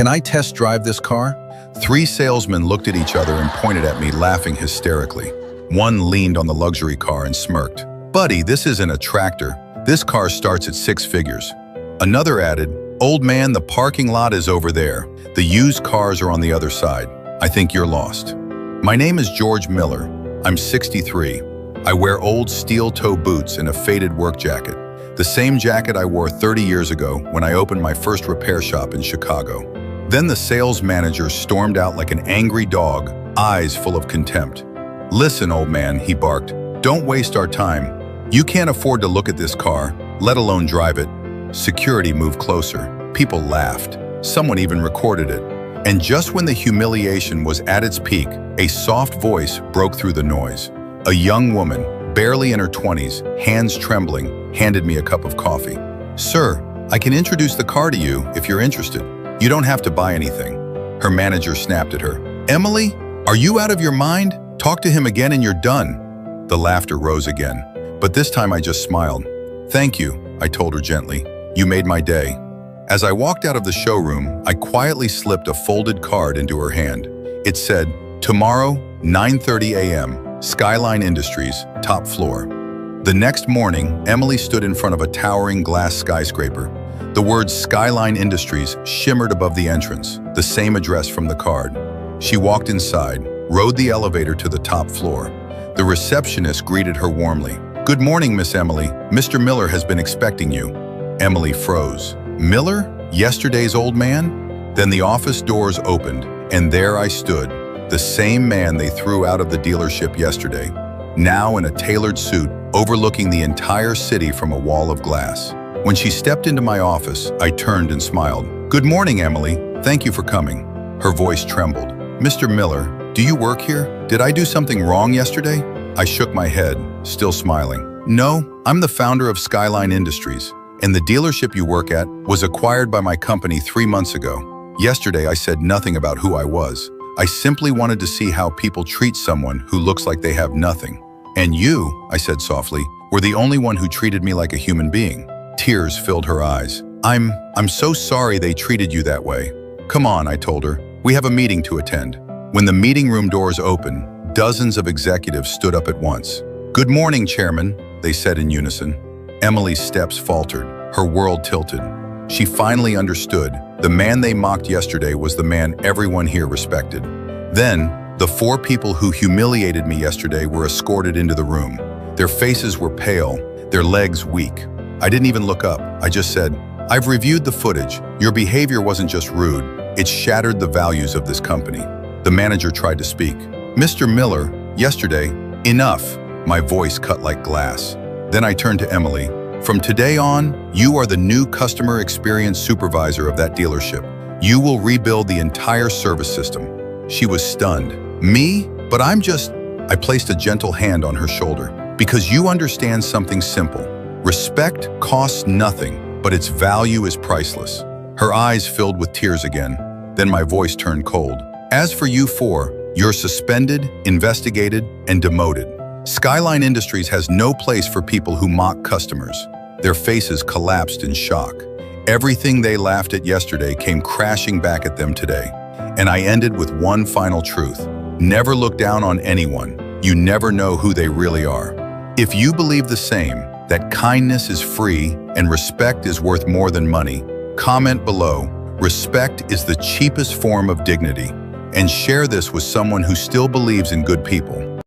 Can I test drive this car? Three salesmen looked at each other and pointed at me, laughing hysterically. One leaned on the luxury car and smirked. Buddy, this isn't a tractor. This car starts at 6 figures. Another added, old man, the parking lot is over there. The used cars are on the other side. I think you're lost. My name is George Miller. I'm 63. I wear old steel-toe boots and a faded work jacket. The same jacket I wore 30 years ago when I opened my first repair shop in Chicago. Then the sales manager stormed out like an angry dog, eyes full of contempt. Listen, old man, he barked. Don't waste our time. You can't afford to look at this car, let alone drive it. Security moved closer. People laughed. Someone even recorded it. And just when the humiliation was at its peak, a soft voice broke through the noise. A young woman, barely in her 20s, hands trembling, handed me a cup of coffee. Sir, I can introduce the car to you if you're interested. You don't have to buy anything. Her manager snapped at her. Emily, are you out of your mind? Talk to him again and you're done. The laughter rose again, but this time I just smiled. Thank you, I told her gently. You made my day. As I walked out of the showroom, I quietly slipped a folded card into her hand. It said, tomorrow, 9:30 a.m., Skyline Industries, top floor. The next morning, Emily stood in front of a towering glass skyscraper. The words Skyline Industries shimmered above the entrance, the same address from the card. She walked inside, rode the elevator to the top floor. The receptionist greeted her warmly. Good morning, Miss Emily. Mr. Miller has been expecting you. Emily froze. Miller? Yesterday's old man? Then the office doors opened, and there I stood, the same man they threw out of the dealership yesterday, now in a tailored suit, overlooking the entire city from a wall of glass. When she stepped into my office, I turned and smiled. Good morning, Emily. Thank you for coming. Her voice trembled. Mr. Miller, do you work here? Did I do something wrong yesterday? I shook my head, still smiling. No, I'm the founder of Skyline Industries, and the dealership you work at was acquired by my company 3 months ago. Yesterday, I said nothing about who I was. I simply wanted to see how people treat someone who looks like they have nothing. And you, I said softly, were the only one who treated me like a human being. Tears filled her eyes. I'm so sorry they treated you that way. Come on, I told her. We have a meeting to attend. When the meeting room doors opened, dozens of executives stood up at once. Good morning, Chairman, they said in unison. Emily's steps faltered. Her world tilted. She finally understood. The man they mocked yesterday was the man everyone here respected. Then, the 4 people who humiliated me yesterday were escorted into the room. Their faces were pale, their legs weak. I didn't even look up. I just said, I've reviewed the footage. Your behavior wasn't just rude. It shattered the values of this company. The manager tried to speak. Mr. Miller, yesterday, enough. My voice cut like glass. Then I turned to Emily. From today on, you are the new customer experience supervisor of that dealership. You will rebuild the entire service system. She was stunned. Me? But I placed a gentle hand on her shoulder. Because you understand something simple. Respect costs nothing, but its value is priceless. Her eyes filled with tears again. Then my voice turned cold. As for you 4, you're suspended, investigated, and demoted. Skyline Industries has no place for people who mock customers. Their faces collapsed in shock. Everything they laughed at yesterday came crashing back at them today. And I ended with one final truth. Never look down on anyone. You never know who they really are. If you believe the same, that kindness is free and respect is worth more than money, comment below. Respect is the cheapest form of dignity. And share this with someone who still believes in good people.